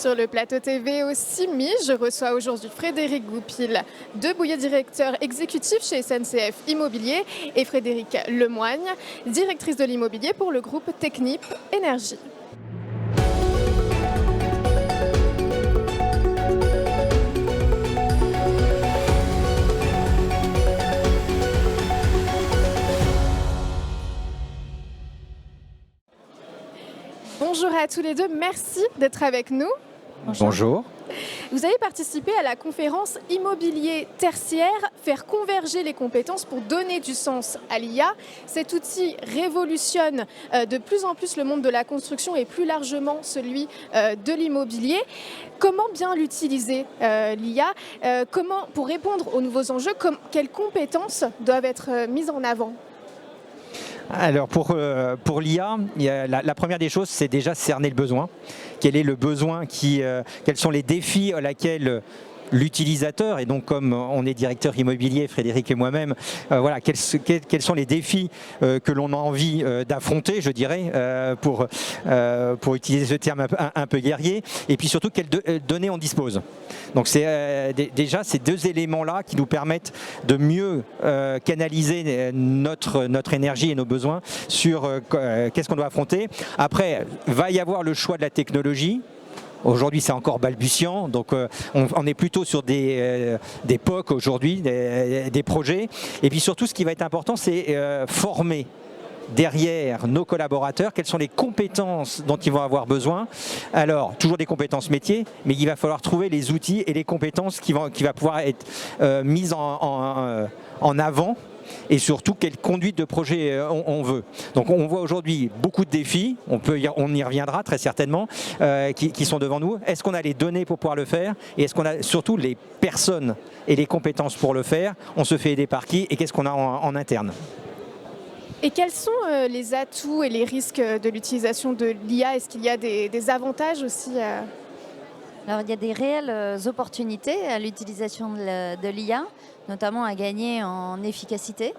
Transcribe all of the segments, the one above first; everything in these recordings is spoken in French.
Sur le plateau TV au CIMI, je reçois aujourd'hui Frédéric Goupil de Bouillet, directeur exécutif chez SNCF Immobilier, et Frédéric Lemoigne, directrice de l'immobilier pour le groupe Technip Énergie. Bonjour à tous les deux, merci d'être avec nous. Bonjour. Vous avez participé à la conférence Immobilier tertiaire, faire converger les compétences pour donner du sens à l'IA. Cet outil révolutionne de plus en plus le monde de la construction et plus largement celui de l'immobilier. Comment bien l'utiliser, l'IA? Comment, pour répondre aux nouveaux enjeux, quelles compétences doivent être mises en avant? Alors pour l'IA, la première des choses, c'est déjà cerner le besoin. Quel est le besoin, quels sont les défis à laquelle l'utilisateur, et donc comme on est directeur immobilier, Frédéric et moi-même, voilà, quels sont les défis que l'on a envie d'affronter, je dirais, pour utiliser ce terme un peu guerrier, et puis surtout quelles données on dispose. Donc c'est déjà ces deux éléments-là qui nous permettent de mieux canaliser notre énergie et nos besoins sur qu'est-ce qu'on doit affronter. Après, va y avoir le choix de la technologie. Aujourd'hui, c'est encore balbutiant, donc on est plutôt sur des POC aujourd'hui, des projets. Et puis surtout, ce qui va être important, c'est former derrière nos collaborateurs, quelles sont les compétences dont ils vont avoir besoin. Alors, toujours des compétences métiers, mais il va falloir trouver les outils et les compétences qui va pouvoir être mises en avant. Et surtout, quelle conduite de projet on veut. Donc on voit aujourd'hui beaucoup de défis, on y reviendra très certainement, qui sont devant nous. Est-ce qu'on a les données pour pouvoir le faire? Et est-ce qu'on a surtout les personnes et les compétences pour le faire? On se fait aider par qui? Et qu'est-ce qu'on a en interne? Et quels sont les atouts et les risques de l'utilisation de l'IA? Est-ce qu'il y a des avantages aussi? Alors, il y a des réelles opportunités à l'utilisation de l'IA, notamment à gagner en efficacité,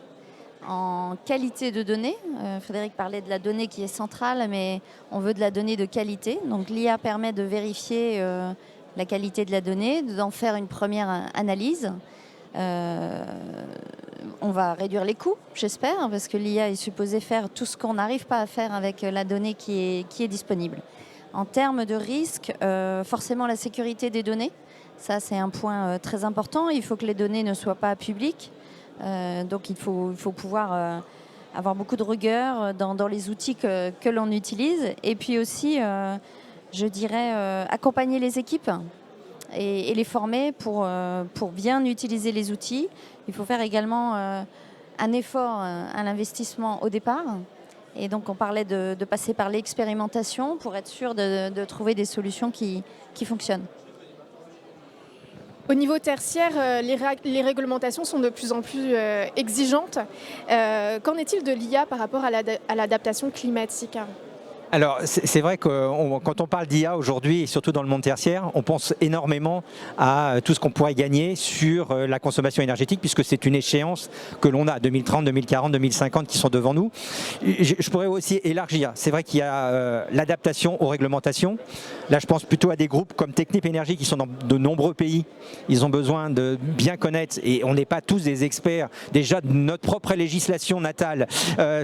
en qualité de données. Frédéric parlait de la donnée qui est centrale, mais on veut de la donnée de qualité. Donc l'IA permet de vérifier la qualité de la donnée, d'en faire une première analyse. On va réduire les coûts, j'espère, parce que l'IA est supposée faire tout ce qu'on n'arrive pas à faire avec la donnée qui est disponible. En termes de risque, forcément la sécurité des données, ça c'est un point très important. Il faut que les données ne soient pas publiques, donc il faut pouvoir avoir beaucoup de rigueur dans les outils que l'on utilise. Et puis aussi, je dirais, accompagner les équipes et les former pour bien utiliser les outils. Il faut faire également un effort à l'investissement au départ. Et donc on parlait de passer par l'expérimentation pour être sûr de trouver des solutions qui fonctionnent. Au niveau tertiaire, les réglementations sont de plus en plus exigeantes. Qu'en est-il de l'IA par rapport à l'adaptation climatique? Alors, c'est vrai que quand on parle d'IA aujourd'hui, et surtout dans le monde tertiaire, on pense énormément à tout ce qu'on pourrait gagner sur la consommation énergétique, puisque c'est une échéance que l'on a, 2030, 2040, 2050, qui sont devant nous. Je pourrais aussi élargir. C'est vrai qu'il y a l'adaptation aux réglementations. Là, je pense plutôt à des groupes comme Technip Énergie, qui sont dans de nombreux pays. Ils ont besoin de bien connaître, et on n'est pas tous des experts, déjà de notre propre législation natale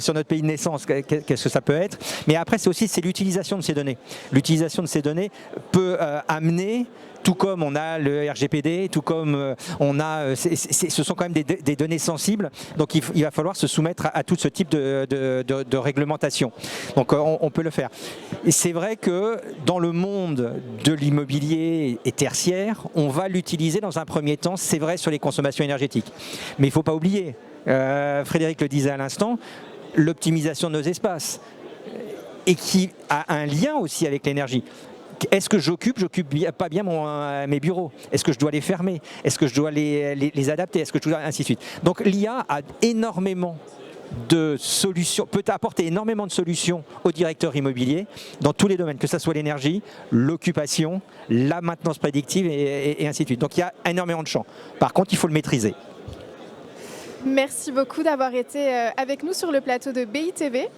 sur notre pays de naissance, qu'est-ce que ça peut être. Mais après, c'est l'utilisation de ces données. L'utilisation de ces données peut amener, tout comme on a le RGPD, tout comme on a, ce sont quand même des données sensibles, donc il va falloir se soumettre à tout ce type de réglementation. Donc on peut le faire. Et c'est vrai que dans le monde de l'immobilier et tertiaire, on va l'utiliser dans un premier temps, c'est vrai, sur les consommations énergétiques. Mais il ne faut pas oublier, Frédéric le disait à l'instant, l'optimisation de nos espaces, et qui a un lien aussi avec l'énergie. Est-ce que j'occupe pas bien mes bureaux? Est-ce que je dois les fermer? Est-ce que je dois les adapter? Est-ce que je dois ainsi de suite? Donc l'IA a énormément de solutions, peut apporter énormément de solutions aux directeurs immobiliers dans tous les domaines, que ce soit l'énergie, l'occupation, la maintenance prédictive et ainsi de suite. Donc il y a énormément de champs. Par contre, il faut le maîtriser. Merci beaucoup d'avoir été avec nous sur le plateau de BITV.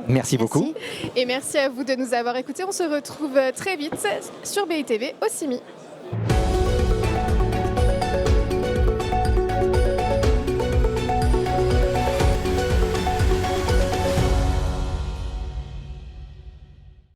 Merci beaucoup. Et merci à vous de nous avoir écoutés. On se retrouve très vite sur BITV au CIMI.